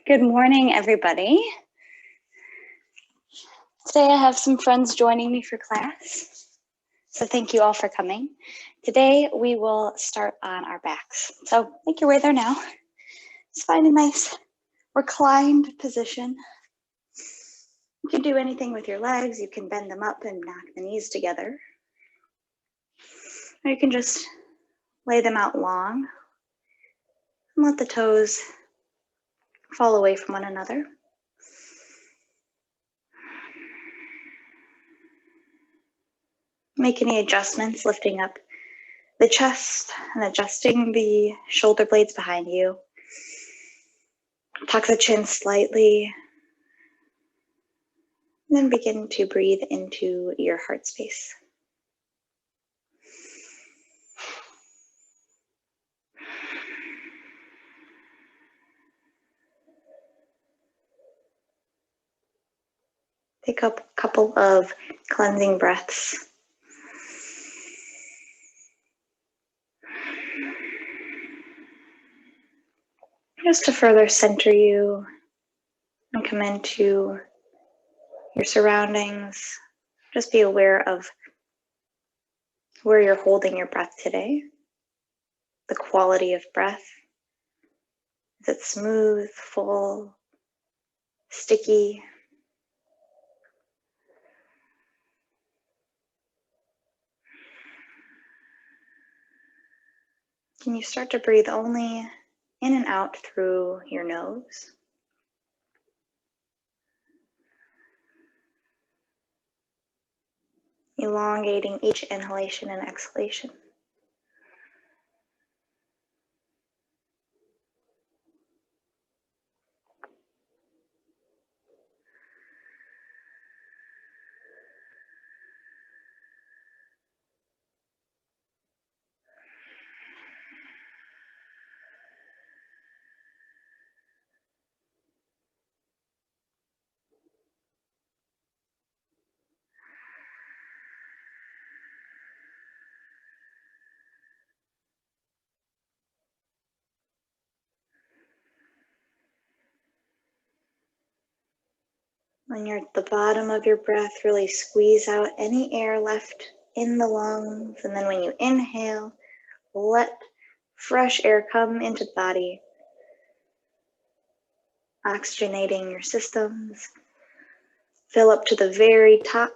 Good morning, everybody. Today I have some friends joining me for class, so thank you all for coming. Today we will start on our backs. So make your way there now. Just find a nice reclined position. You can do anything with your legs. You can bend them up and knock the knees together. Or you can just lay them out long and let the toes fall away from one another. Make any adjustments, lifting up the chest and adjusting the shoulder blades behind you. Tuck the chin slightly. And then begin to breathe into your heart space. Take a couple of cleansing breaths. Just to further center you and come into your surroundings. Just be aware of where you're holding your breath today, the quality of breath. Is it smooth, full, sticky? Can you start to breathe only in and out through your nose? Elongating each inhalation and exhalation. When you're at the bottom of your breath, really squeeze out any air left in the lungs. And then when you inhale, let fresh air come into the body, oxygenating your systems. Fill up to the very top.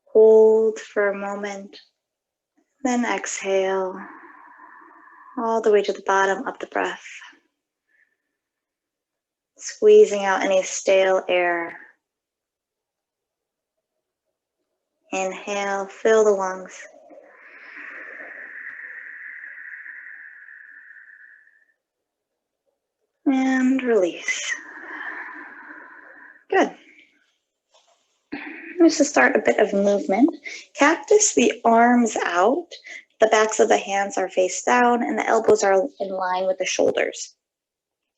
Hold for a moment. Then exhale all the way to the bottom of the breath. Squeezing out any stale air. Inhale, fill the lungs. And release. Good. Just to start a bit of movement. Cactus the arms out. The backs of the hands are face down and the elbows are in line with the shoulders.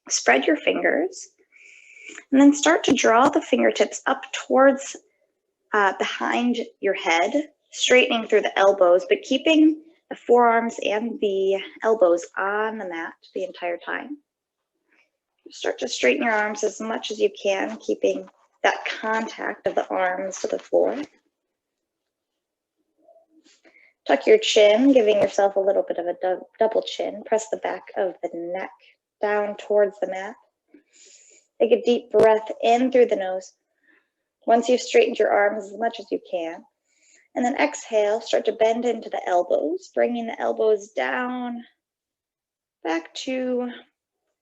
Spread your fingers and then start to draw the fingertips up towards behind your head, straightening through the elbows, but keeping the forearms and the elbows on the mat the entire time. Start to straighten your arms as much as you can, keeping that contact of the arms to the floor. Tuck your chin, giving yourself a little bit of a double chin. Press the back of the neck down towards the mat. Take a deep breath in through the nose. Once you've straightened your arms as much as you can, and then exhale, start to bend into the elbows, bringing the elbows down, back to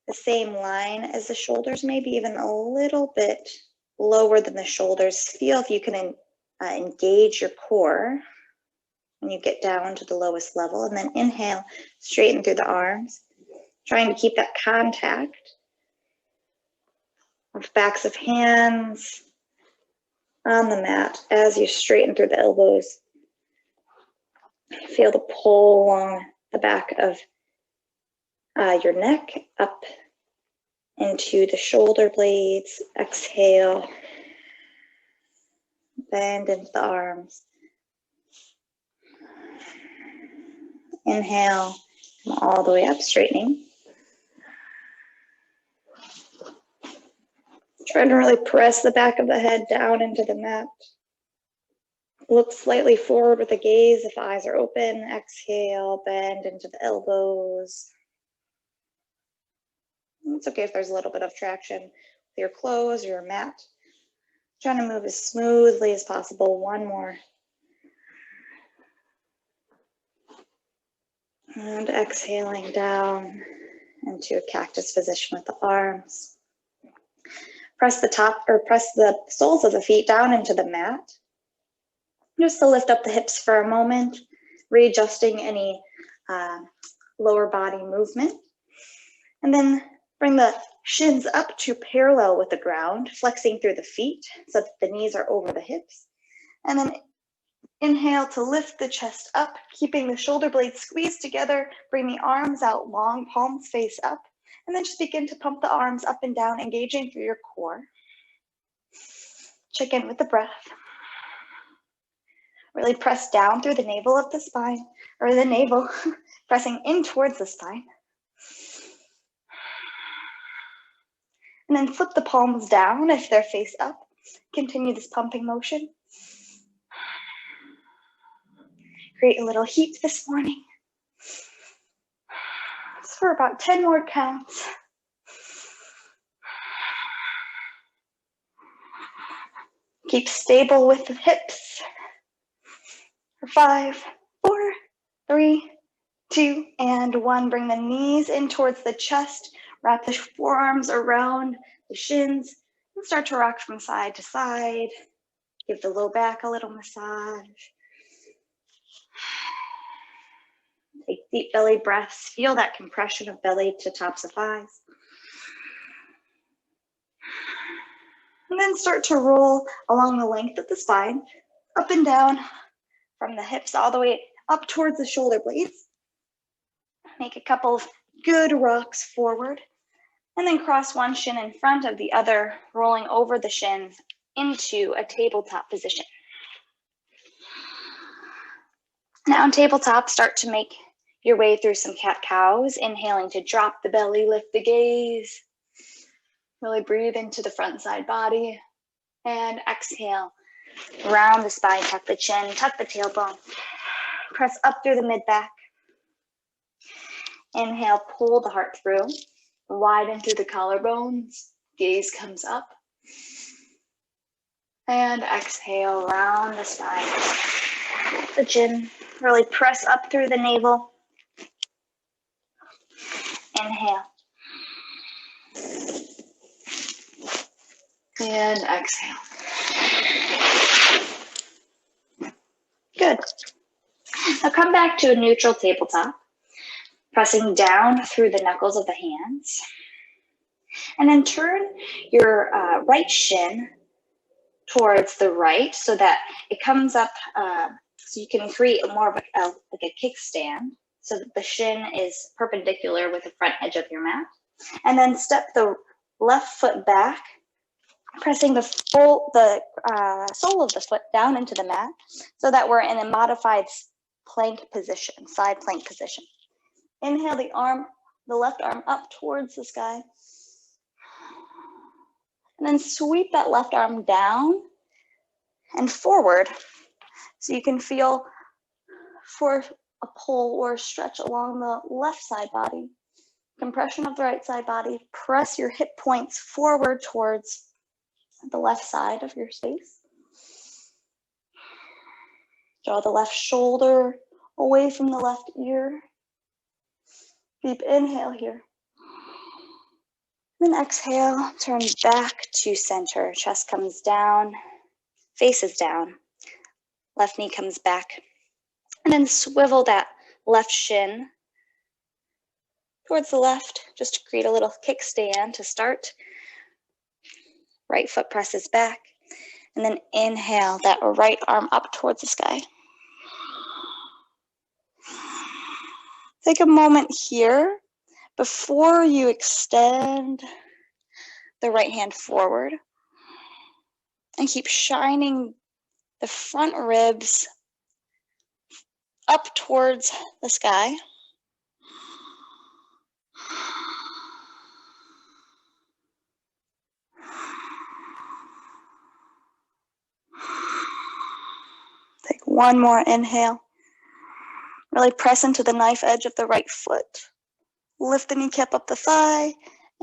the same line as the shoulders, maybe even a little bit lower than the shoulders. Feel if you can engage your core when you get down to the lowest level, and then inhale, straighten through the arms, trying to keep that contact of backs of hands on the mat as you straighten through the elbows. Feel the pull along the back of your neck up into the shoulder blades. Exhale, bend into the arms. Inhale, come all the way up, straightening. Try to really press the back of the head down into the mat. Look slightly forward with the gaze if the eyes are open. Exhale, bend into the elbows. It's okay if there's a little bit of traction with your clothes or your mat. Trying to move as smoothly as possible. One more. And exhaling down into a cactus position with the arms. Press the soles of the feet down into the mat. Just to lift up the hips for a moment, readjusting any lower body movement. And then bring the shins up to parallel with the ground, flexing through the feet so that the knees are over the hips. And then inhale to lift the chest up, keeping the shoulder blades squeezed together. Bring the arms out long, palms face up. And then just begin to pump the arms up and down, engaging through your core. Check in with the breath. Really press down through the navel of the spine, or the navel, pressing in towards the spine. And then flip the palms down if they're face up. Continue this pumping motion. Create a little heat this morning. Just for about 10 more counts. Keep stable with the hips. For 5, 4, 3, 2, and 1. Bring the knees in towards the chest. Wrap the forearms around the shins and start to rock from side to side. Give the low back a little massage. Take deep belly breaths. Feel that compression of belly to tops of thighs. And then start to roll along the length of the spine, up and down from the hips all the way up towards the shoulder blades. Make a couple of good rocks forward. And then cross one shin in front of the other, rolling over the shins into a tabletop position. Now in tabletop, start to make your way through some cat-cows, inhaling to drop the belly, lift the gaze. Really breathe into the front side body. And exhale, round the spine, tuck the chin, tuck the tailbone. Press up through the mid-back. Inhale, pull the heart through. Widen through the collarbones, gaze comes up. And exhale, round the spine. The chin, really press up through the navel. Inhale. And exhale. Good. Now come back to a neutral tabletop. Pressing down through the knuckles of the hands. And then turn your right shin towards the right so that it comes up, so you can create more of like a kickstand so that the shin is perpendicular with the front edge of your mat. And then step the left foot back, pressing the sole of the foot down into the mat so that we're in a modified plank position, side plank position. Inhale the left arm up towards the sky. And then sweep that left arm down and forward so you can feel for a pull or a stretch along the left side body. Compression of the right side body. Press your hip points forward towards the left side of your space. Draw the left shoulder away from the left ear. Deep inhale here. Then exhale, turn back to center. Chest comes down, face is down. Left knee comes back. And then swivel that left shin towards the left, just to create a little kickstand to start. Right foot presses back. And then inhale that right arm up towards the sky. Take a moment here before you extend the right hand forward and keep shining the front ribs up towards the sky. One more inhale. Really press into the knife edge of the right foot. Lift the kneecap up the thigh,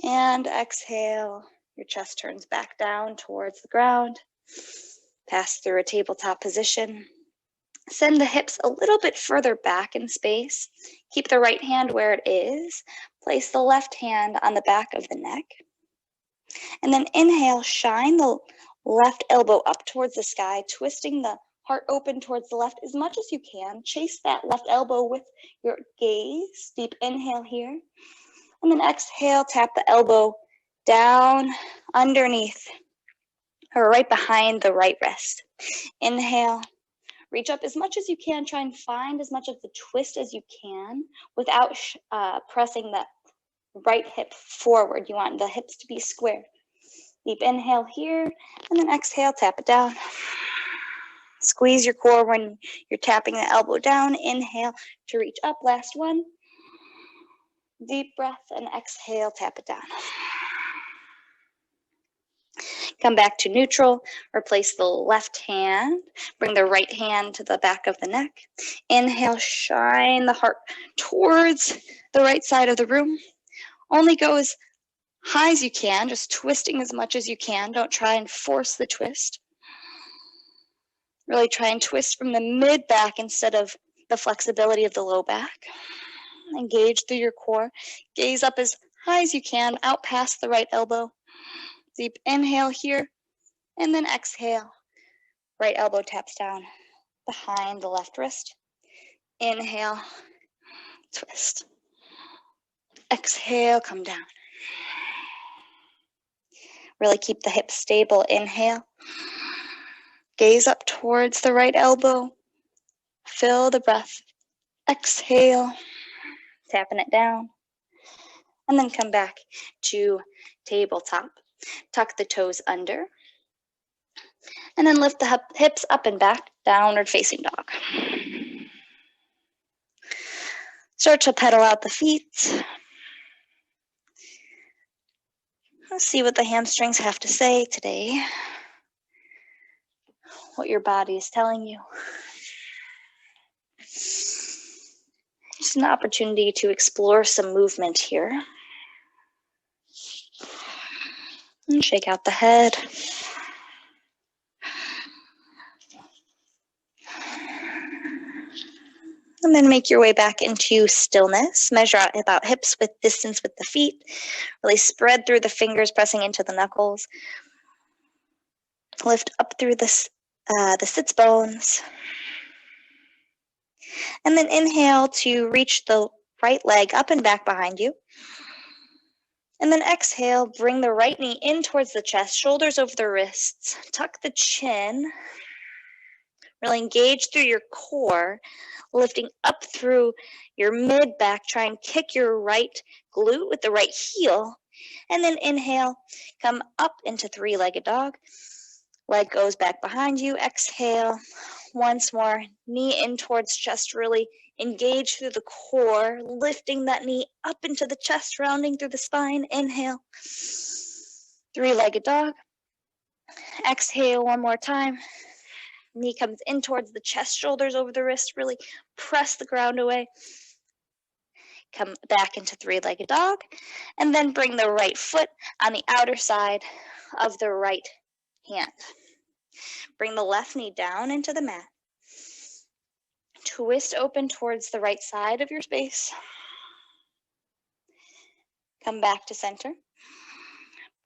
and exhale. Your chest turns back down towards the ground. Pass through a tabletop position. Send the hips a little bit further back in space. Keep the right hand where it is. Place the left hand on the back of the neck. And then inhale, shine the left elbow up towards the sky, twisting the heart open towards the left as much as you can. Chase that left elbow with your gaze. Deep inhale here. And then exhale, tap the elbow down underneath or right behind the right wrist. Inhale, reach up as much as you can. Try and find as much of the twist as you can without pressing the right hip forward. You want the hips to be square. Deep inhale here, and then exhale, tap it down. Squeeze your core when you're tapping the elbow down. Inhale to reach up. Last one. Deep breath and exhale, tap it down. Come back to neutral. Replace the left hand. Bring the right hand to the back of the neck. Inhale, shine the heart towards the right side of the room. Only go as high as you can, just twisting as much as you can. Don't try and force the twist. Really try and twist from the mid back instead of the flexibility of the low back. Engage through your core. Gaze up as high as you can, out past the right elbow. Deep inhale here, and then exhale. Right elbow taps down behind the left wrist. Inhale, twist. Exhale, come down. Really keep the hips stable. Inhale. Gaze up towards the right elbow. Fill the breath. Exhale. Tapping it down. And then come back to tabletop. Tuck the toes under. And then lift the hips up and back, downward facing dog. Start to pedal out the feet. Let's see what the hamstrings have to say today. What your body is telling you. Just an opportunity to explore some movement here. And shake out the head. And then make your way back into stillness. Measure out about hips width distance with the feet. Really spread through the fingers, pressing into the knuckles. Lift up through the sits bones. And then inhale to reach the right leg up and back behind you. And then exhale, bring the right knee in towards the chest, shoulders over the wrists. Tuck the chin. Really engage through your core, lifting up through your mid-back. Try and kick your right glute with the right heel. And then inhale, come up into three-legged dog. Leg goes back behind you. Exhale, once more, knee in towards chest. Really engage through the core, lifting that knee up into the chest, rounding through the spine. Inhale, three-legged dog. Exhale one more time. Knee comes in towards the chest, shoulders over the wrist. Really press the ground away. Come back into three-legged dog. And then bring the right foot on the outer side of the right hand. Bring the left knee down into the mat. Twist open towards the right side of your space. Come back to center.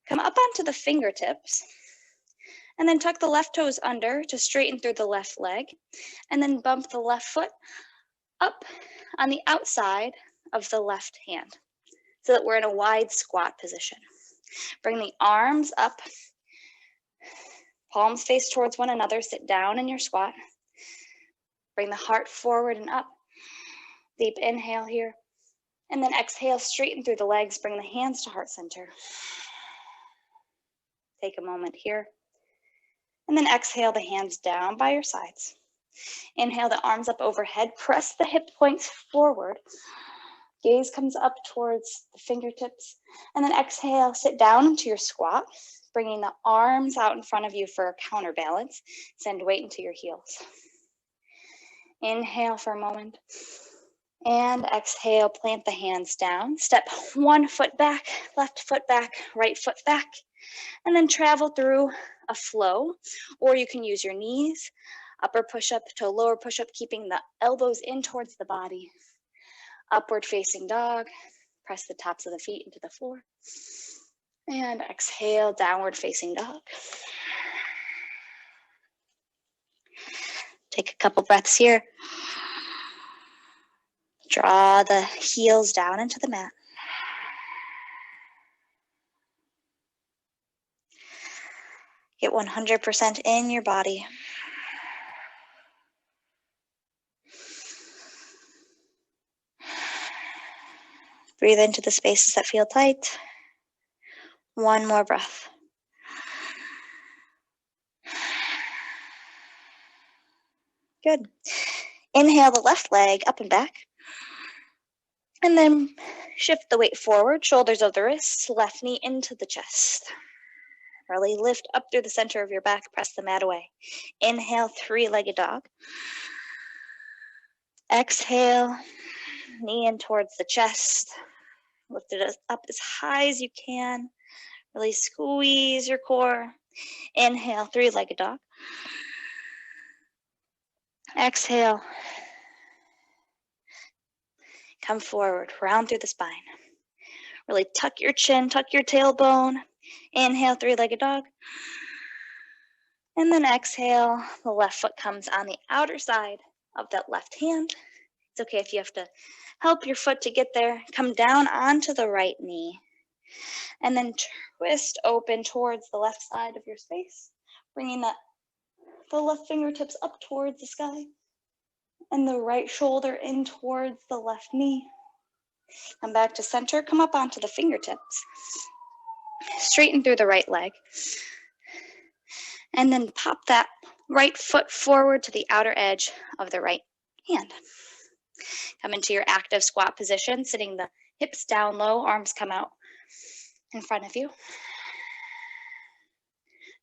Come up onto the fingertips. And then tuck the left toes under to straighten through the left leg. And then bump the left foot up on the outside of the left hand so that we're in a wide squat position. Bring the arms up, palms face towards one another. Sit down in your squat. Bring the heart forward and up. Deep inhale here. And then exhale, straighten through the legs. Bring the hands to heart center. Take a moment here. And then exhale the hands down by your sides. Inhale the arms up overhead. Press the hip points forward. Gaze comes up towards the fingertips. And then exhale, sit down into your squat, bringing the arms out in front of you for a counterbalance. Send weight into your heels. Inhale for a moment. And exhale, plant the hands down. Step one foot back, left foot back, right foot back. And then travel through a flow. Or you can use your knees. Upper push-up to lower push-up, keeping the elbows in towards the body. Upward facing dog. Press the tops of the feet into the floor. And exhale, downward facing dog. Take a couple breaths here. Draw the heels down into the mat. Get 100% in your body. Breathe into the spaces that feel tight. One more breath. Good. Inhale the left leg up and back. And then shift the weight forward, shoulders of the wrists, left knee into the chest. Really lift up through the center of your back, press the mat away. Inhale, three-legged dog. Exhale, knee in towards the chest. Lift it up as high as you can. Really squeeze your core. Inhale, three-legged dog. Exhale. Come forward, round through the spine. Really tuck your chin, tuck your tailbone. Inhale, three-legged dog. And then exhale, the left foot comes on the outer side of that left hand. It's okay if you have to help your foot to get there. Come down onto the right knee. And then twist open towards the left side of your space, bringing the left fingertips up towards the sky and the right shoulder in towards the left knee. Come back to center, come up onto the fingertips. Straighten through the right leg. And then pop that right foot forward to the outer edge of the right hand. Come into your active squat position, sitting the hips down low, arms come out in front of you.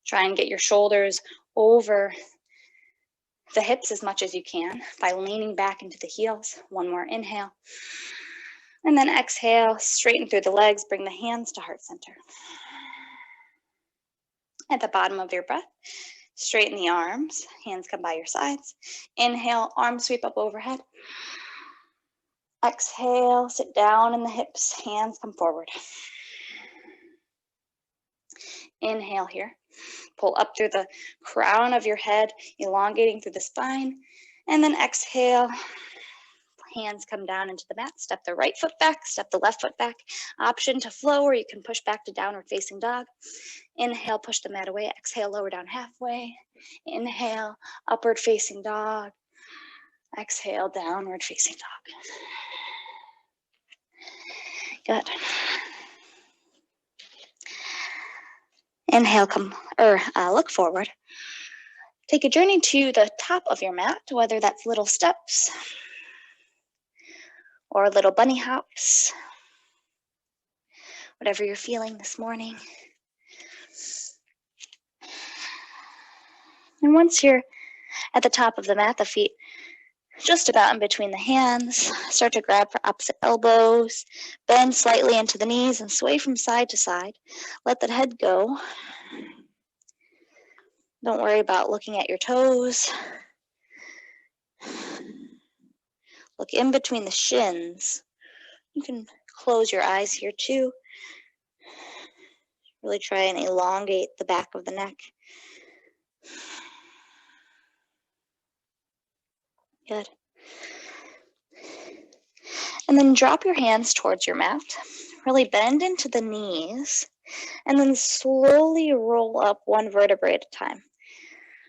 Try and get your shoulders over the hips as much as you can by leaning back into the heels. One more inhale. And then exhale, straighten through the legs, bring the hands to heart center. At the bottom of your breath, straighten the arms, hands come by your sides. Inhale, arms sweep up overhead. Exhale, sit down in the hips, hands come forward. Inhale here. Pull up through the crown of your head, elongating through the spine. And then exhale, hands come down into the mat. Step the right foot back, step the left foot back. Option to flow, or you can push back to downward facing dog. Inhale, push the mat away. Exhale, lower down halfway. Inhale, upward facing dog. Exhale, downward facing dog. Good. Inhale, look forward. Take a journey to the top of your mat, whether that's little steps or little bunny hops, whatever you're feeling this morning. And once you're at the top of the mat, the feet just about in between the hands, start to grab for opposite elbows, bend slightly into the knees and sway from side to side. Let the head go. Don't worry about looking at your toes. Look in between the shins. You can close your eyes here too. Really try and elongate the back of the neck. Good. And then drop your hands towards your mat. Really bend into the knees. And then slowly roll up one vertebrae at a time.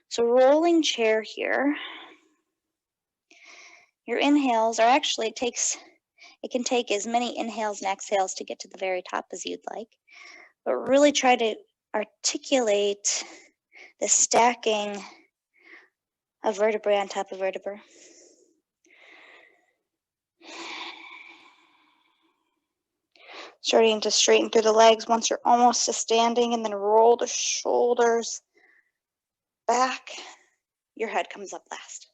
So rolling chair here. Your inhales are actually, it can take as many inhales and exhales to get to the very top as you'd like. But really try to articulate the stacking of vertebrae on top of vertebrae. Starting to straighten through the legs once you're almost to standing, and then roll the shoulders back. Your head comes up last.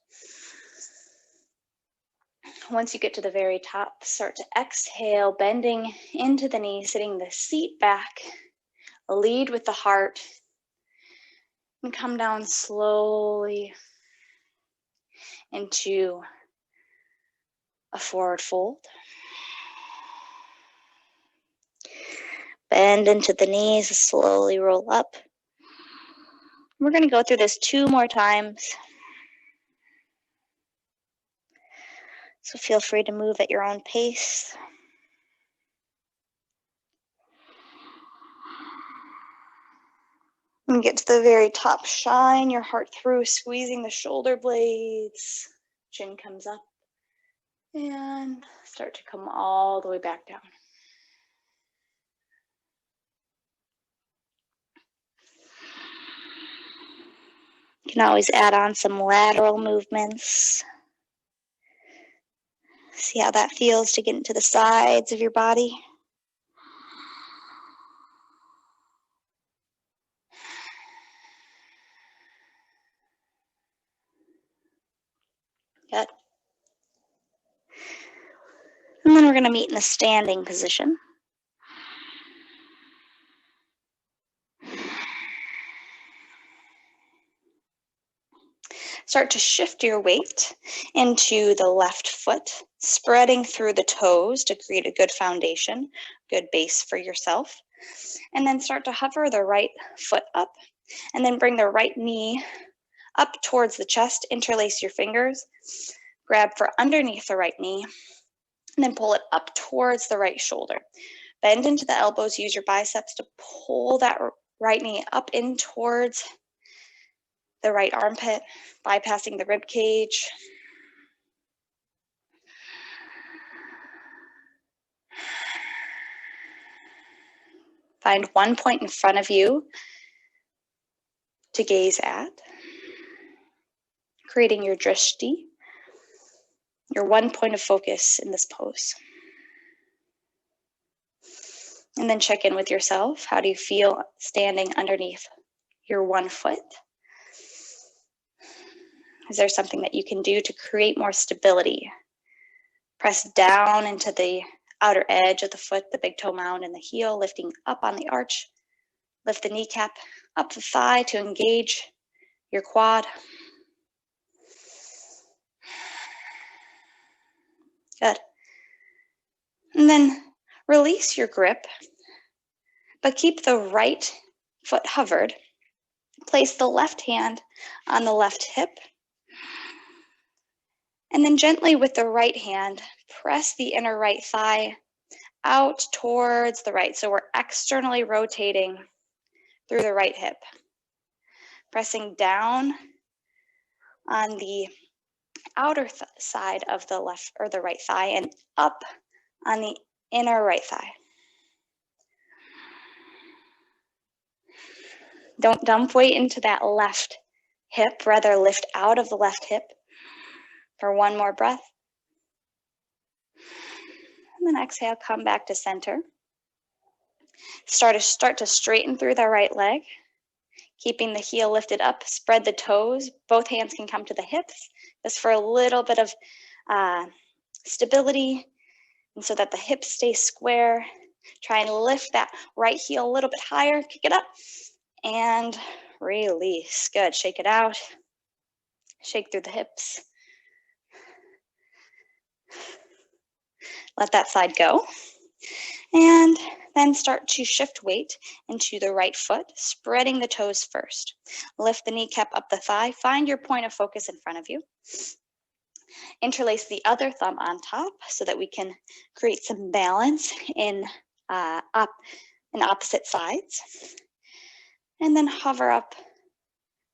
Once you get to the very top, start to exhale, bending into the knees, sitting the seat back, lead with the heart, and come down slowly into a forward fold. Bend into the knees, slowly roll up. We're going to go through this 2 more times. So feel free to move at your own pace. And get to the very top, shine your heart through, squeezing the shoulder blades. Chin comes up and start to come all the way back down. You can always add on some lateral movements. See how that feels to get into the sides of your body. Good. And then we're going to meet in a standing position. Start to shift your weight into the left foot, spreading through the toes to create a good foundation, good base for yourself. And then start to hover the right foot up, and then bring the right knee up towards the chest, interlace your fingers, grab for underneath the right knee, and then pull it up towards the right shoulder. Bend into the elbows, use your biceps to pull that right knee up in towards the right armpit, bypassing the rib cage. Find one point in front of you to gaze at, creating your drishti, your one point of focus in this pose. And then check in with yourself. How do you feel standing underneath your one foot? Is there something that you can do to create more stability? Press down into the outer edge of the foot, the big toe mound and the heel, lifting up on the arch. Lift the kneecap up the thigh to engage your quad. Good. And then release your grip, but keep the right foot hovered. Place the left hand on the left hip. And then gently with the right hand, press the inner right thigh out towards the right. So we're externally rotating through the right hip. Pressing down on the outer side of the left or the right thigh and up on the inner right thigh. Don't dump weight into that left hip, rather lift out of the left hip for one more breath. And then exhale, come back to center. Start to straighten through the right leg, keeping the heel lifted up, spread the toes. Both hands can come to the hips, just for a little bit of stability, and so that the hips stay square. Try and lift that right heel a little bit higher, kick it up, and release. Good, shake it out. Shake through the hips. Let that side go. And then start to shift weight into the right foot, spreading the toes first. Lift the kneecap up the thigh. Find your point of focus in front of you. Interlace the other thumb on top so that we can create some balance in opposite sides. And then hover up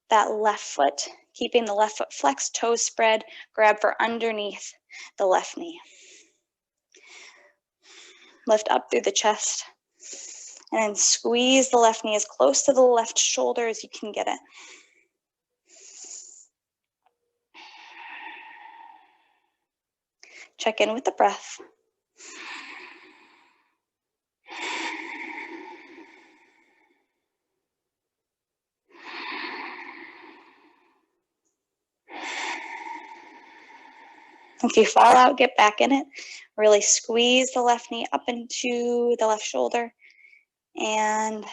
that left foot, keeping the left foot flexed, toes spread. Grab for underneath the left knee. Lift up through the chest, and then squeeze the left knee as close to the left shoulder as you can get it. Check in with the breath. If you fall out, get back in it. Really squeeze the left knee up into the left shoulder and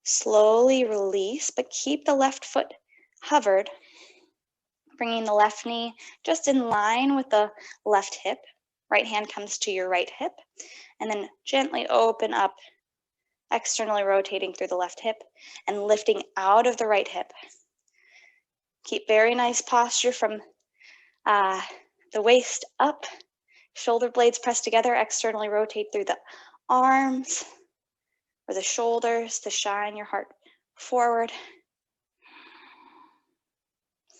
slowly release, but keep the left foot hovered, bringing the left knee just in line with the left hip. Right hand comes to your right hip, and then gently open up, externally rotating through the left hip and lifting out of the right hip. Keep very nice posture from the waist up, shoulder blades pressed together, externally rotate through the arms or the shoulders to shine your heart forward.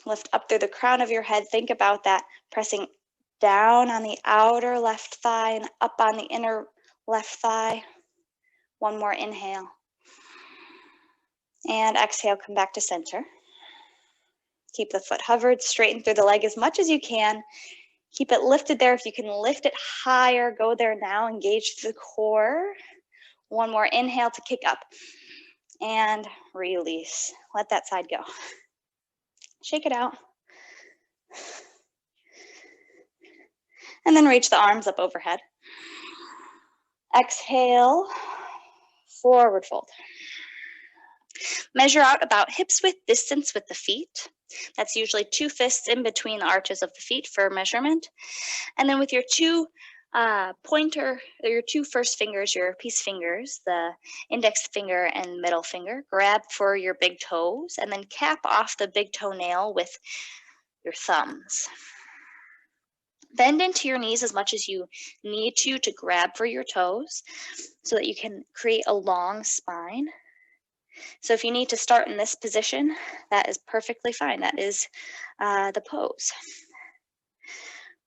Lift up through the crown of your head. Think about that, pressing down on the outer left thigh and up on the inner left thigh. One more inhale. And exhale, come back to center. Keep the foot hovered, straighten through the leg as much as you can. Keep it lifted there. If you can lift it higher, go there now. Engage the core. One more inhale to kick up. And release. Let that side go. Shake it out. And then reach the arms up overhead. Exhale, forward fold. Measure out about hips width distance with the feet. That's usually 2 fists in between the arches of the feet for measurement. And then with your two your 2 first fingers, your peace fingers, the index finger and middle finger, grab for your big toes and then cap off the big toenail with your thumbs. Bend into your knees as much as you need to grab for your toes so that you can create a long spine. So if you need to start in this position, that is perfectly fine. That is the pose.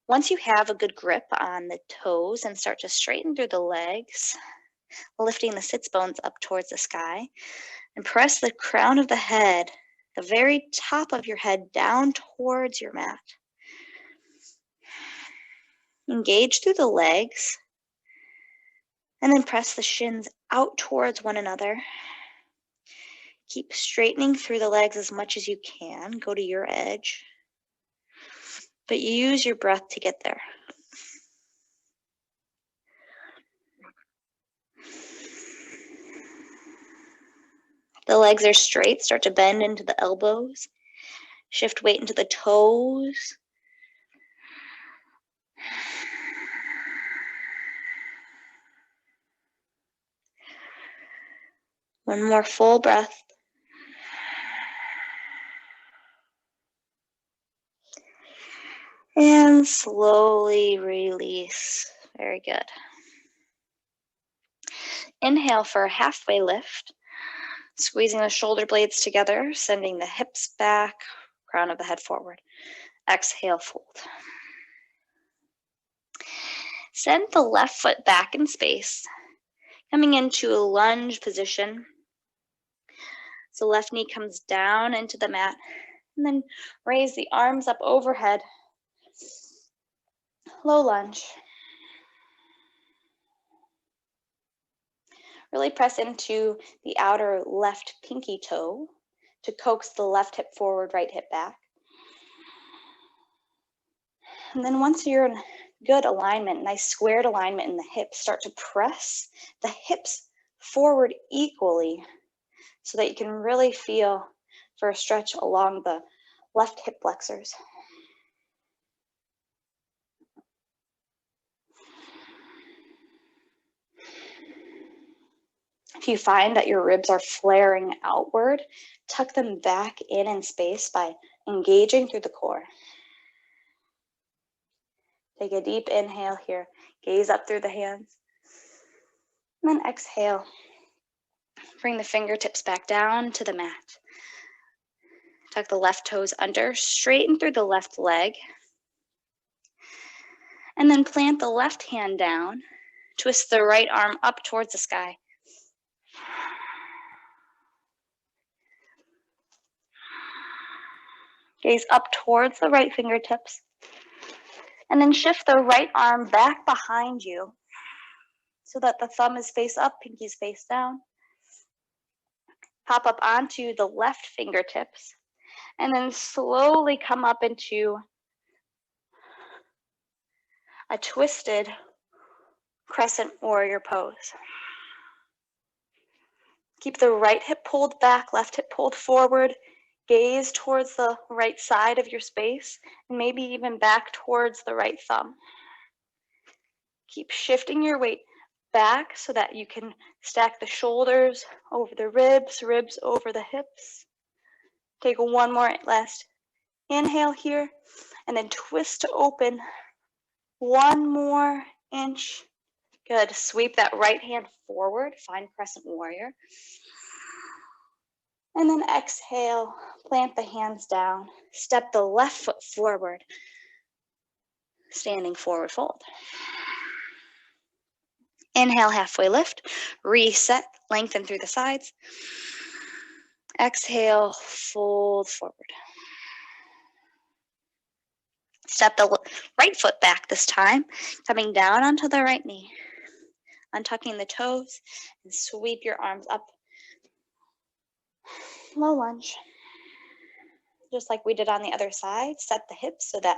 Once you have a good grip on the toes and start to straighten through the legs, lifting the sits bones up towards the sky, and press the crown of the head, the very top of your head, down towards your mat. Engage through the legs, and then press the shins out towards one another. Keep straightening through the legs as much as you can. Go to your edge, but use your breath to get there. The legs are straight. Start to bend into the elbows. Shift weight into the toes. One more full breath. And slowly release. Very good. Inhale for a halfway lift. Squeezing the shoulder blades together, sending the hips back, crown of the head forward. Exhale, fold. Send the left foot back in space, coming into a lunge position. So left knee comes down into the mat, and then raise the arms up overhead. Low lunge. Really press into the outer left pinky toe to coax the left hip forward, right hip back. And then once you're in good alignment, nice squared alignment in the hips, start to press the hips forward equally so that you can really feel for a stretch along the left hip flexors. If you find that your ribs are flaring outward, tuck them back in space by engaging through the core. Take a deep inhale here. Gaze up through the hands. And then exhale. Bring the fingertips back down to the mat. Tuck the left toes under, straighten through the left leg. And then plant the left hand down. Twist the right arm up towards the sky. Gaze up towards the right fingertips. And then shift the right arm back behind you so that the thumb is face up, pinky's face down. Pop up onto the left fingertips. And then slowly come up into a twisted crescent warrior pose. Keep the right hip pulled back, left hip pulled forward. Gaze towards the right side of your space, and maybe even back towards the right thumb. Keep shifting your weight back so that you can stack the shoulders over the ribs, ribs over the hips. Take one more last inhale here, and then twist to open. One more inch. Good. Sweep that right hand forward, find crescent warrior. And then exhale, plant the hands down. Step the left foot forward, standing forward fold. Inhale, halfway lift. Reset, lengthen through the sides. Exhale, fold forward. Step the right foot back this time, coming down onto the right knee. Untucking the toes and sweep your arms up. Low lunge. Just like we did on the other side, set the hips so that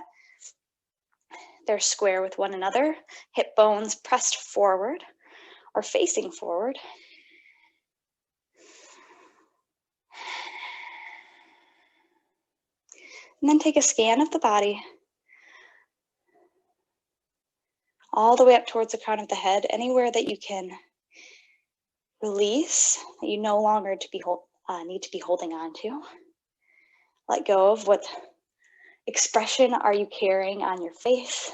they're square with one another. Hip bones pressed forward or facing forward. And then take a scan of the body. All the way up towards the crown of the head, anywhere that you can release, that you no longer need to be holding on to. Let go of what expression are you carrying on your face.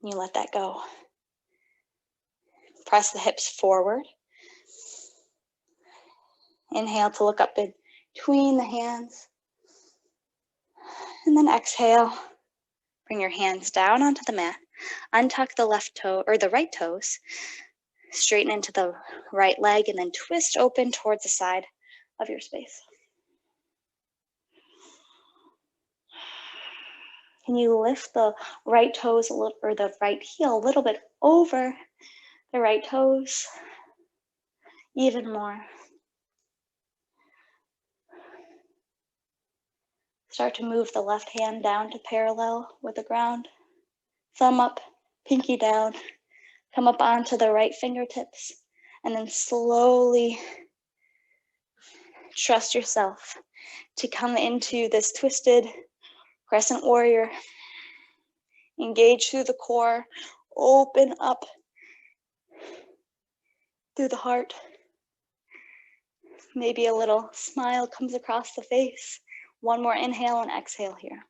You let that go. Press the hips forward. Inhale to look up between the hands. And then exhale. Bring your hands down onto the mat. Untuck the left toe or the right toes. Straighten into the right leg and then twist open towards the side of your space. Can you lift the right toes a little, or the right heel a little bit over the right toes? Even more. Start to move the left hand down to parallel with the ground. Thumb up, pinky down. Come up onto the right fingertips. And then slowly trust yourself to come into this twisted crescent warrior. Engage through the core. Open up through the heart. Maybe a little smile comes across the face. One more inhale and exhale here.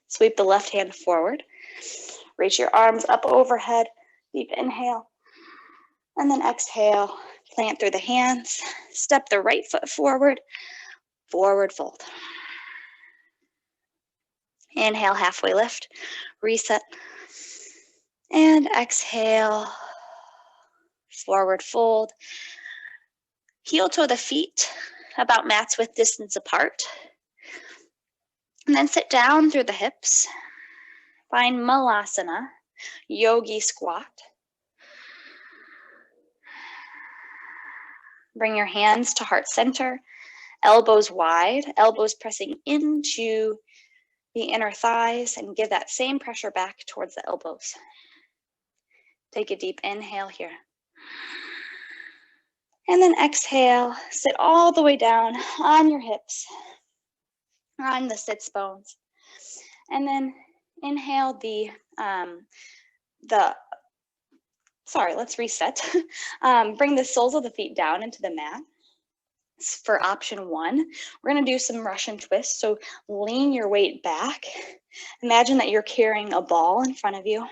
Sweep the left hand forward. Reach your arms up overhead. Deep inhale. And then exhale. Plant through the hands. Step the right foot forward. Forward fold. Inhale, halfway lift. Reset. And exhale. Forward fold. Heel toe the feet about mat's width distance apart. And then sit down through the hips. Find Malasana, yogi squat. Bring your hands to heart center, elbows wide, elbows pressing into the inner thighs, and give that same pressure back towards the elbows. Take a deep inhale here. And then exhale, sit all the way down on your hips, on the sits bones. And then inhale let's reset. Bring the soles of the feet down into the mat. For option one, we're going to do some Russian twists. So lean your weight back. Imagine that you're carrying a ball in front of you.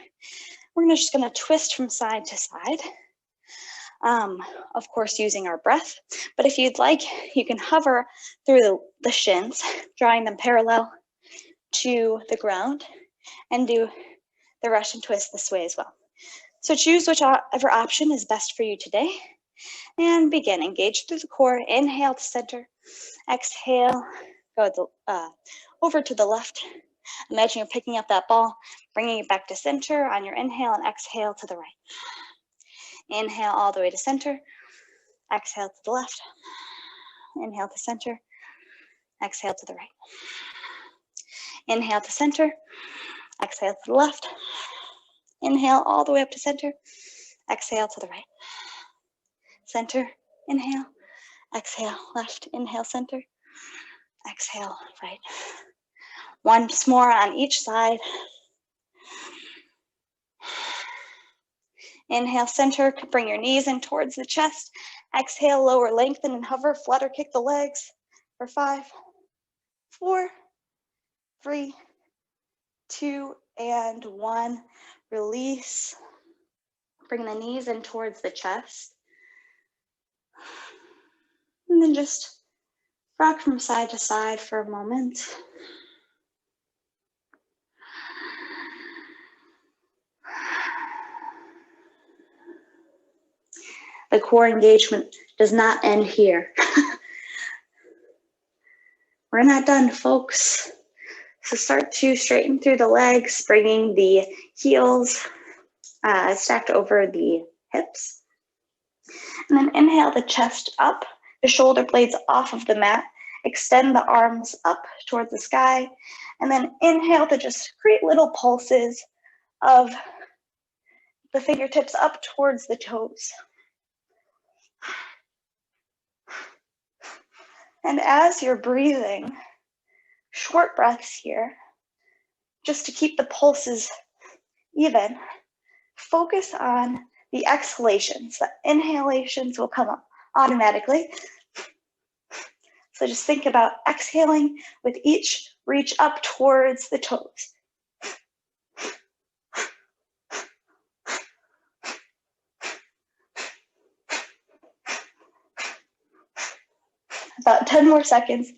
We're just going to twist from side to side. Of course, using our breath. But if you'd like, you can hover through the shins, drawing them parallel to the ground, and do the Russian twist this way as well. So choose whichever option is best for you today. And begin. Engage through the core. Inhale to center. Exhale. Go over to the left. Imagine you're picking up that ball, bringing it back to center on your inhale, and exhale to the right. Inhale all the way to center. Exhale to the left. Inhale to center. exhale to the right. Inhale to center, exhale to the left. Inhale all the way up to center, exhale to the right. Center, inhale, exhale, left, inhale, center, exhale, right. Once more on each side. Inhale, center, bring your knees in towards the chest. Exhale, lower, lengthen and hover, flutter, kick the legs for 5, 4, 3, 2, and 1. Release. Bring the knees in towards the chest. And then just rock from side to side for a moment. The core engagement does not end here. We're not done, folks. So start to straighten through the legs, bringing the heels stacked over the hips. And then inhale the chest up, the shoulder blades off of the mat. Extend the arms up towards the sky. And then inhale to just create little pulses of the fingertips up towards the toes. And as you're breathing, short breaths here, just to keep the pulses even, focus on the exhalations. The inhalations will come up automatically. So just think about exhaling with each reach up towards the toes. About 10 more seconds.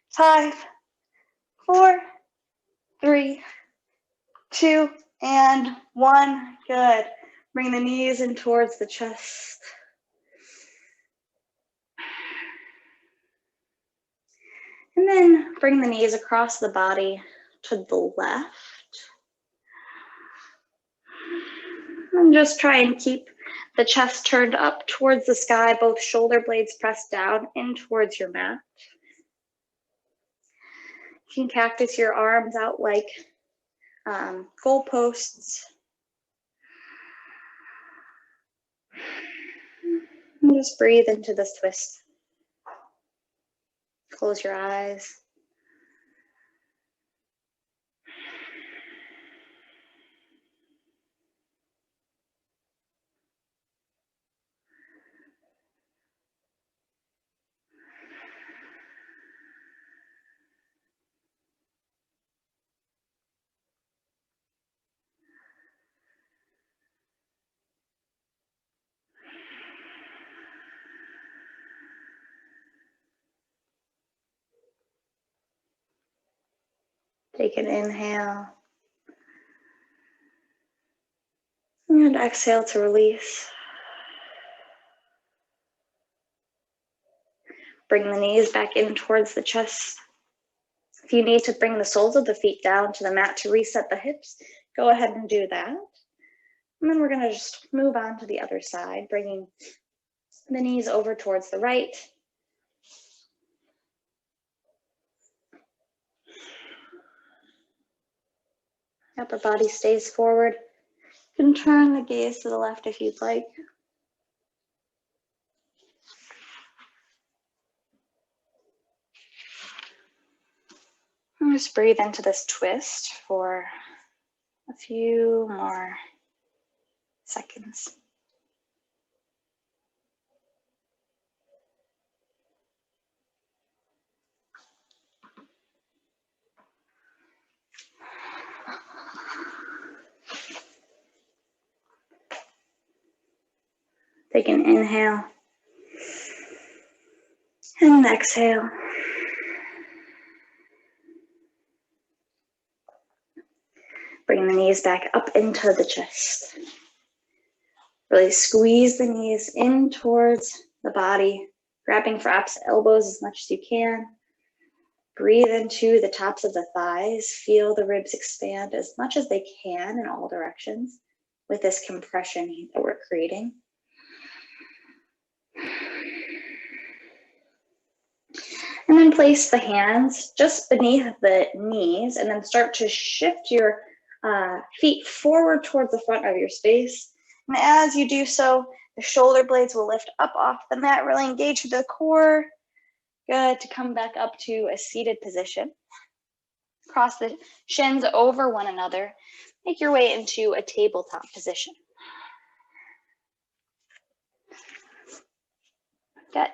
5, 4, 3, 2, and 1. Good. Bring the knees in towards the chest. And then bring the knees across the body to the left. And just try and keep the chest turned up towards the sky, both shoulder blades pressed down in towards your mat. You can cactus your arms out like goalposts. And just breathe into this twist. Close your eyes. Take an inhale. And exhale to release. Bring the knees back in towards the chest. If you need to bring the soles of the feet down to the mat to reset the hips, go ahead and do that. And then we're going to just move on to the other side, bringing the knees over towards the right. Upper body stays forward. You can turn the gaze to the left if you'd like. And just breathe into this twist for a few more seconds. Take an inhale and an exhale. Bring the knees back up into the chest. Really squeeze the knees in towards the body, grabbing for opposite elbows as much as you can. Breathe into the tops of the thighs. Feel the ribs expand as much as they can in all directions with this compression that we're creating. And then place the hands just beneath the knees and then start to shift your feet forward towards the front of your space. And as you do so, the shoulder blades will lift up off the mat, really engage the core. Good, to come back up to a seated position. Cross the shins over one another. Make your way into a tabletop position. Good.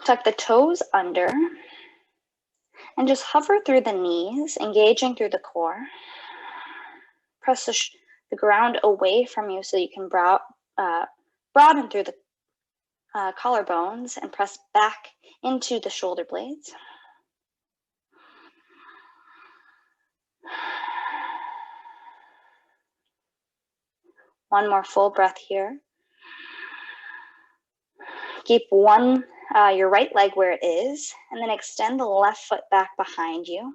Tuck the toes under and just hover through the knees, engaging through the core. Press the ground away from you so you can broaden through the collarbones and press back into the shoulder blades. One more full breath here. Keep your right leg where it is, and then extend the left foot back behind you,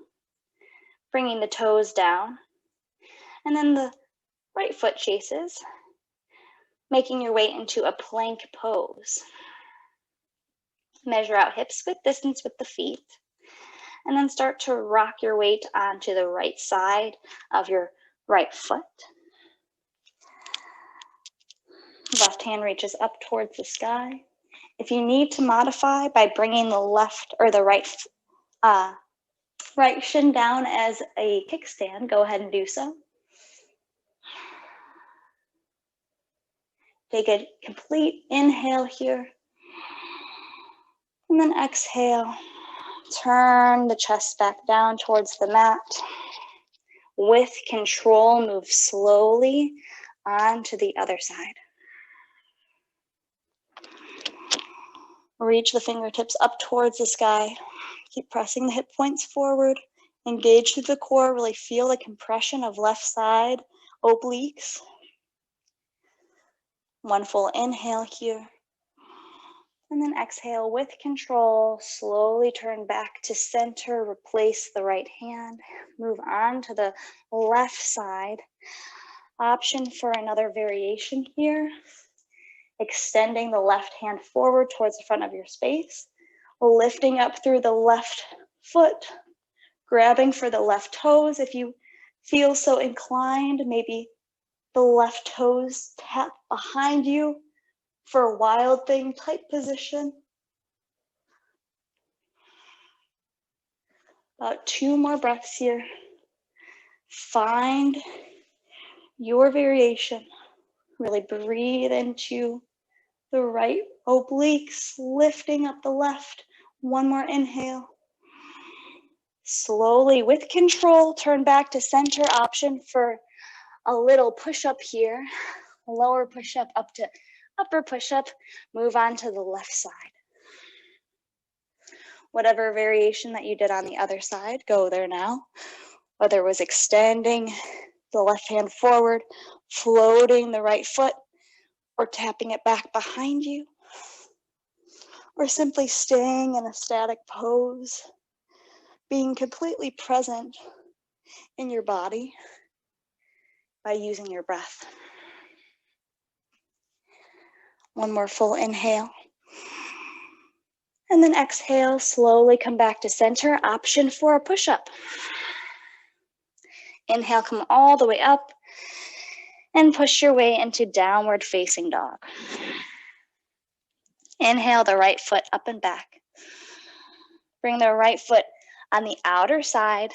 bringing the toes down, and then the right foot chases, making your way into a plank pose. Measure out hips width distance with the feet, and then start to rock your weight onto the right side of your right foot. Left hand reaches up towards the sky. If you need to modify by bringing the left or the right shin down as a kickstand, go ahead and do so. Take a complete inhale here. And then exhale. Turn the chest back down towards the mat. With control, move slowly onto the other side. Reach the fingertips up towards the sky. Keep pressing the hip points forward. Engage through the core. Really feel the compression of left side obliques. One full inhale here. And then exhale with control. Slowly turn back to center. Replace the right hand. Move on to the left side. Option for another variation here. Extending the left hand forward towards the front of your space, lifting up through the left foot, grabbing for the left toes. If you feel so inclined, maybe the left toes tap behind you for a wild thing type position. About 2 more breaths here. Find your variation. Really breathe into the right obliques, lifting up the left. One more inhale. Slowly, with control, turn back to center. Option for a little push-up here. Lower push-up up to upper push-up. Move on to the left side. Whatever variation that you did on the other side, go there now. Whether it was extending the left hand forward, floating the right foot, or tapping it back behind you, or simply staying in a static pose, being completely present in your body by using your breath. One more full inhale. And then exhale, slowly come back to center. Option for a push-up. Inhale, come all the way up and push your way into downward facing dog. Inhale the right foot up and back. Bring the right foot on the outer side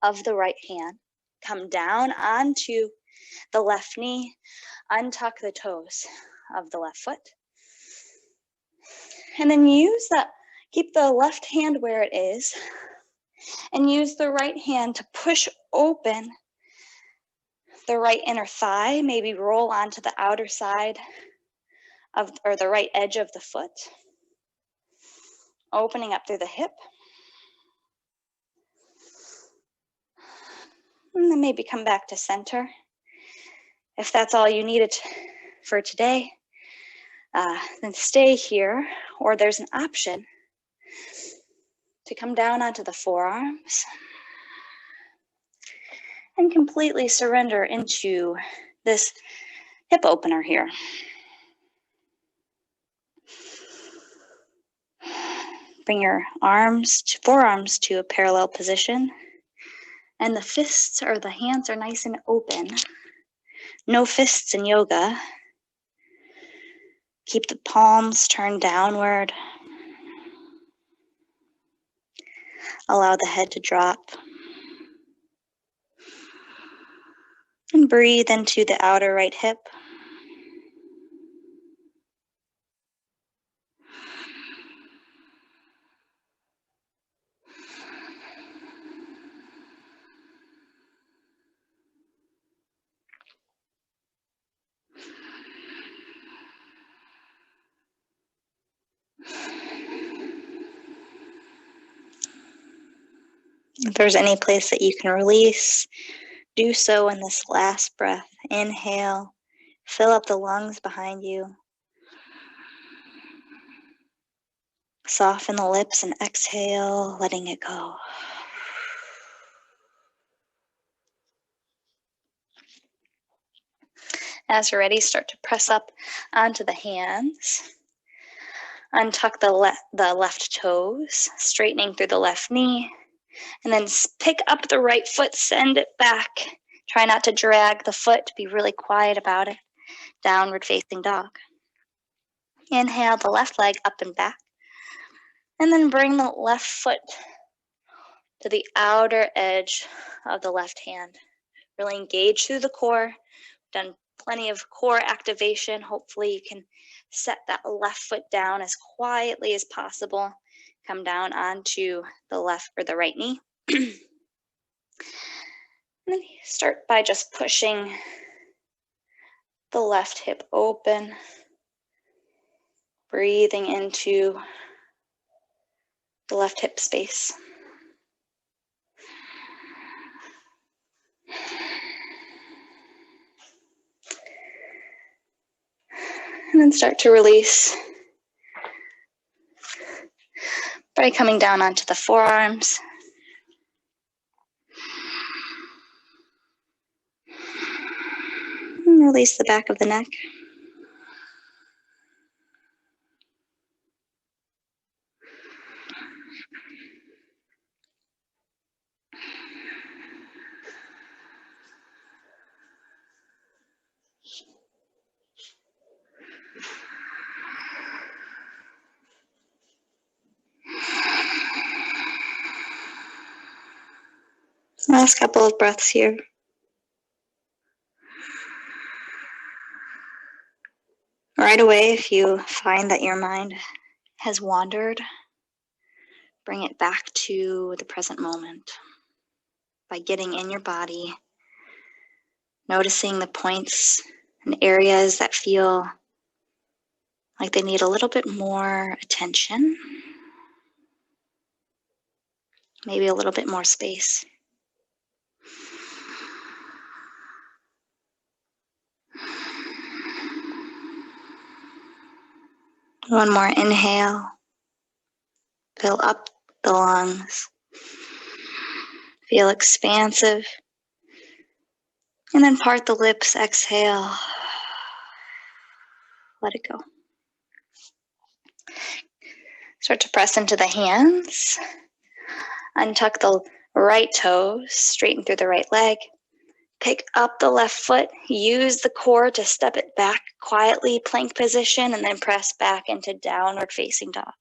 of the right hand. Come down onto the left knee. Untuck the toes of the left foot. And then keep the left hand where it is, and use the right hand to push open the right inner thigh, maybe roll onto the outer side or the right edge of the foot, opening up through the hip. And then maybe come back to center. If that's all you needed for today, then stay here, or there's an option to come down onto the forearms and completely surrender into this hip opener here. Bring your forearms to a parallel position. And the fists or the hands are nice and open. No fists in yoga. Keep the palms turned downward. Allow the head to drop. And breathe into the outer right hip. If there's any place that you can release, do so in this last breath. Inhale, fill up the lungs behind you. Soften the lips and exhale, letting it go. As you're ready, start to press up onto the hands. Untuck the left toes, straightening through the left knee. And then pick up the right foot, send it back. Try not to drag the foot, be really quiet about it. Downward facing dog. Inhale the left leg up and back. And then bring the left foot to the outer edge of the left hand. Really engage through the core. Done plenty of core activation. Hopefully you can set that left foot down as quietly as possible. Come down onto the left or the right knee. And then start by just pushing the left hip open. Breathing into the left hip space. And then start to release by coming down onto the forearms. And release the back of the neck. Last couple of breaths here. Right away, if you find that your mind has wandered, bring it back to the present moment by getting in your body, noticing the points and areas that feel like they need a little bit more attention, maybe a little bit more space. One more inhale. Fill up the lungs. Feel expansive. And then part the lips, exhale. Let it go. Start to press into the hands. Untuck the right toes, straighten through the right leg. Pick up the left foot, use the core to step it back quietly, plank position, and then press back into downward facing dog.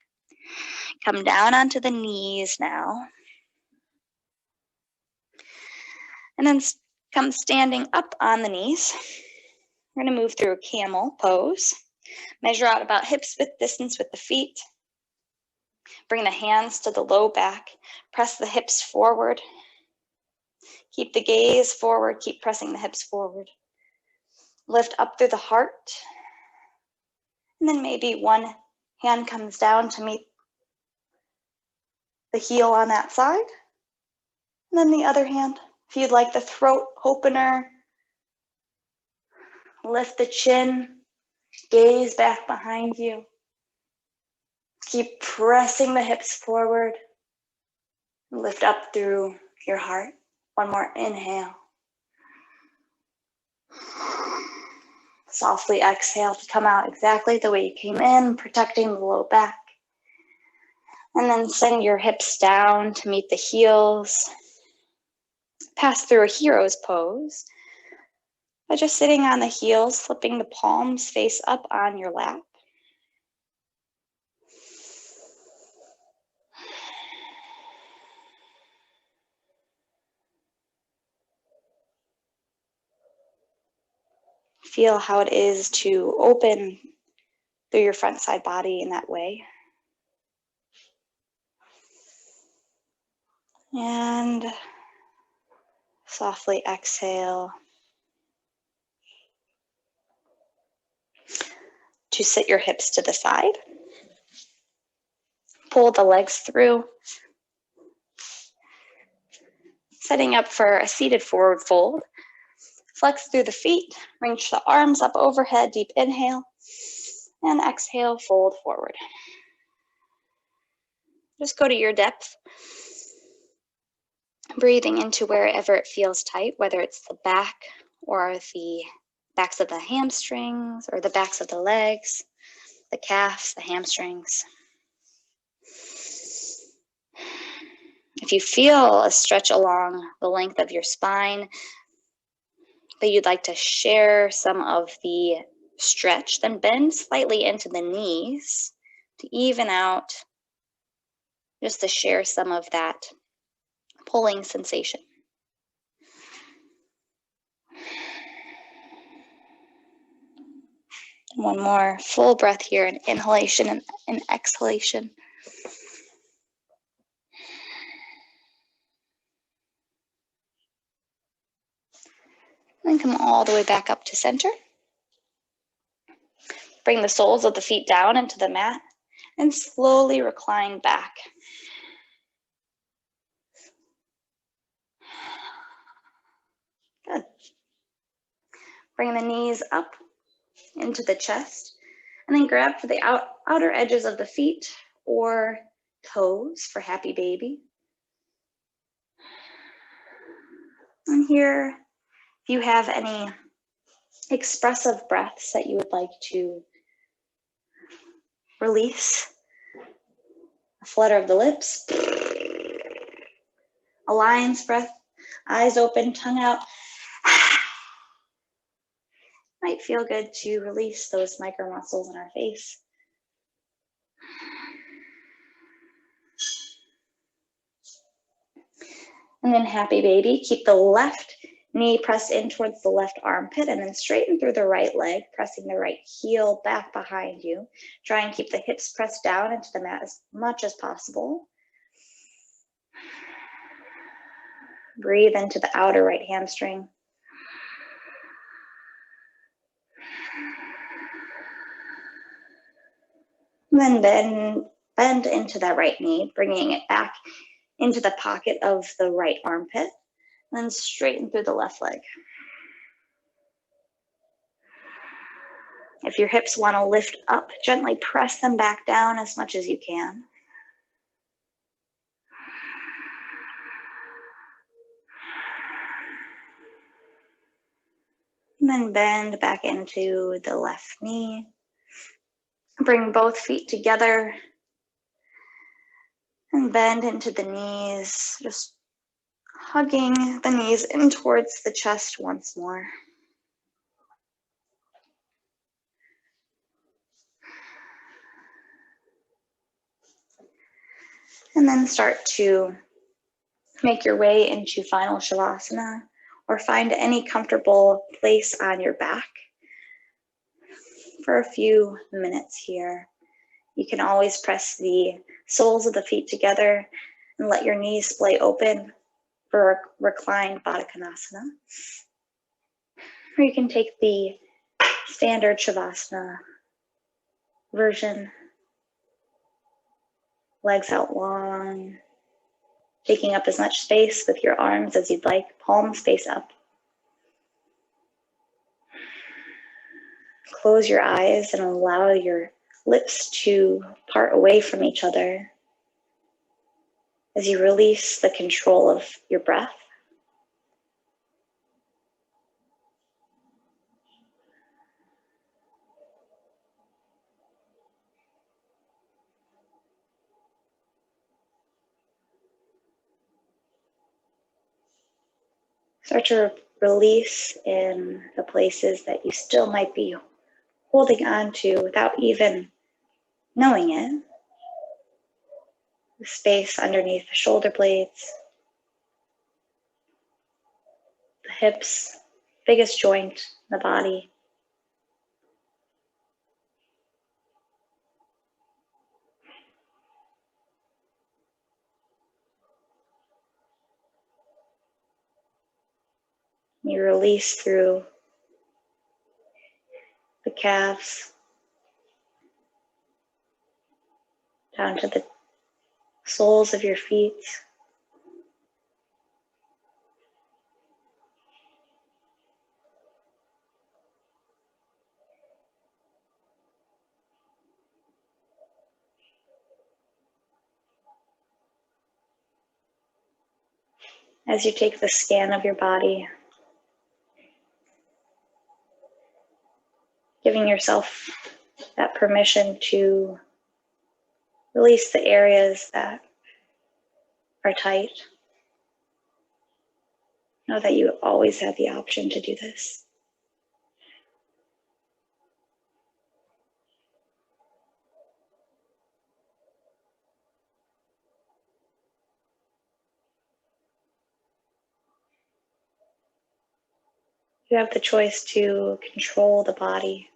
Come down onto the knees now. And then come standing up on the knees. We're going to move through a camel pose. Measure out about hips width distance with the feet. Bring the hands to the low back. Press the hips forward. Keep the gaze forward. Keep pressing the hips forward. Lift up through the heart. And then maybe one hand comes down to meet the heel on that side. And then the other hand, if you'd like the throat opener, lift the chin, gaze back behind you. Keep pressing the hips forward. Lift up through your heart. One more inhale. Softly exhale to come out exactly the way you came in, protecting the low back. And then send your hips down to meet the heels. Pass through a hero's pose by just sitting on the heels, flipping the palms face up on your lap. Feel how it is to open through your front side body in that way. And softly exhale to sit your hips to the side. Pull the legs through. Setting up for a seated forward fold. Flex through the feet, reach the arms up overhead, deep inhale, and exhale, fold forward. Just go to your depth, breathing into wherever it feels tight, whether it's the back or the backs of the hamstrings or the backs of the legs, the calves, the hamstrings. If you feel a stretch along the length of your spine, that you'd like to share some of the stretch, then bend slightly into the knees to even out, just to share some of that pulling sensation. One more full breath here, an inhalation and an exhalation. Then come all the way back up to center. Bring the soles of the feet down into the mat and slowly recline back. Good. Bring the knees up into the chest and then grab for the outer edges of the feet or toes for happy baby. And here, if you have any expressive breaths that you would like to release, a flutter of the lips, a lion's breath, eyes open, tongue out. Might feel good to release those micro muscles in our face. And then happy baby, keep the left knee pressed in towards the left armpit and then straighten through the right leg, pressing the right heel back behind you. Try and keep the hips pressed down into the mat as much as possible. Breathe into the outer right hamstring. And then bend into that right knee, bringing it back into the pocket of the right armpit. And then straighten through the left leg. If your hips want to lift up, gently press them back down as much as you can. And then bend back into the left knee. Bring both feet together and bend into the knees, just hugging the knees in towards the chest once more. And then start to make your way into final Shavasana or find any comfortable place on your back for a few minutes here. You can always press the soles of the feet together and let your knees splay open for reclined Baddha Konasana. Or you can take the standard Shavasana version, legs out long, taking up as much space with your arms as you'd like, palms face up. Close your eyes and allow your lips to part away from each other as you release the control of your breath. Start to release in the places that you still might be holding on to without even knowing it. The space underneath the shoulder blades, the hips, biggest joint in the body. You release through the calves, down to the soles of your feet. As you take the scan of your body, giving yourself that permission to release the areas that are tight. Know that you always have the option to do this. You have the choice to control the body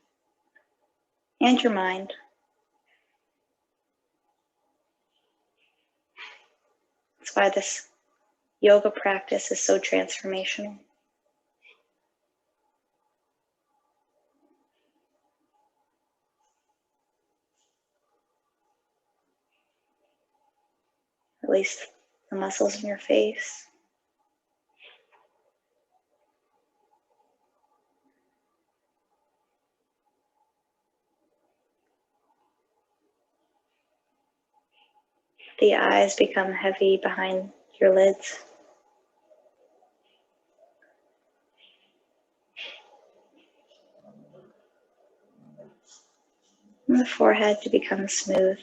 and your mind. That's why this yoga practice is so transformational. Release the muscles in your face. The eyes become heavy behind your lids. And the forehead to become smooth.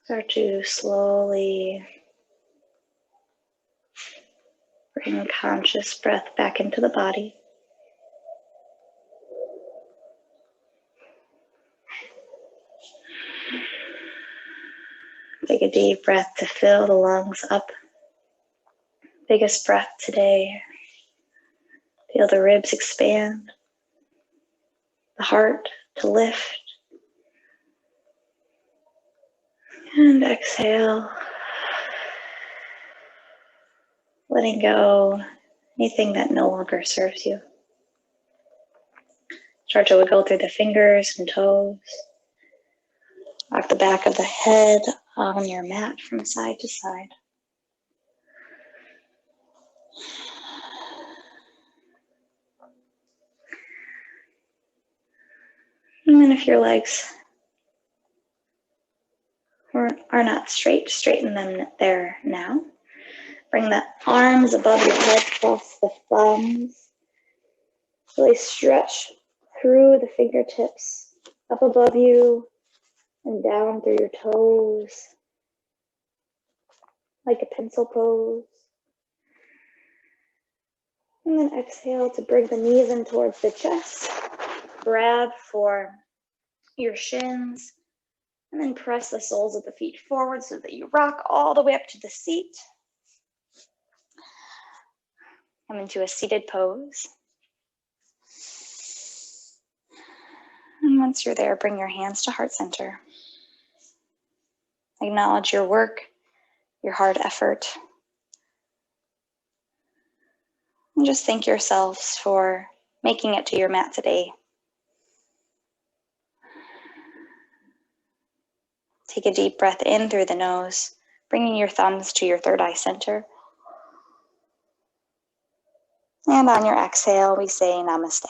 Start to slowly bring conscious breath back into the body. Take a deep breath to fill the lungs up. Biggest breath today. Feel the ribs expand, the heart to lift. And exhale, letting go anything that no longer serves you. Start to wiggle through the fingers and toes. Rock the back of the head on your mat from side to side. And then if your legs are not straight, straighten them there now. Bring the arms above your head, cross the thumbs. Really stretch through the fingertips, up above you and down through your toes, like a pencil pose. And then exhale to bring the knees in towards the chest. Grab for your shins, and then press the soles of the feet forward so that you rock all the way up to the seat. Come into a seated pose. And once you're there, bring your hands to heart center. Acknowledge your work, your hard effort. And just thank yourselves for making it to your mat today. Take a deep breath in through the nose, bringing your thumbs to your third eye center. And on your exhale, we say namaste.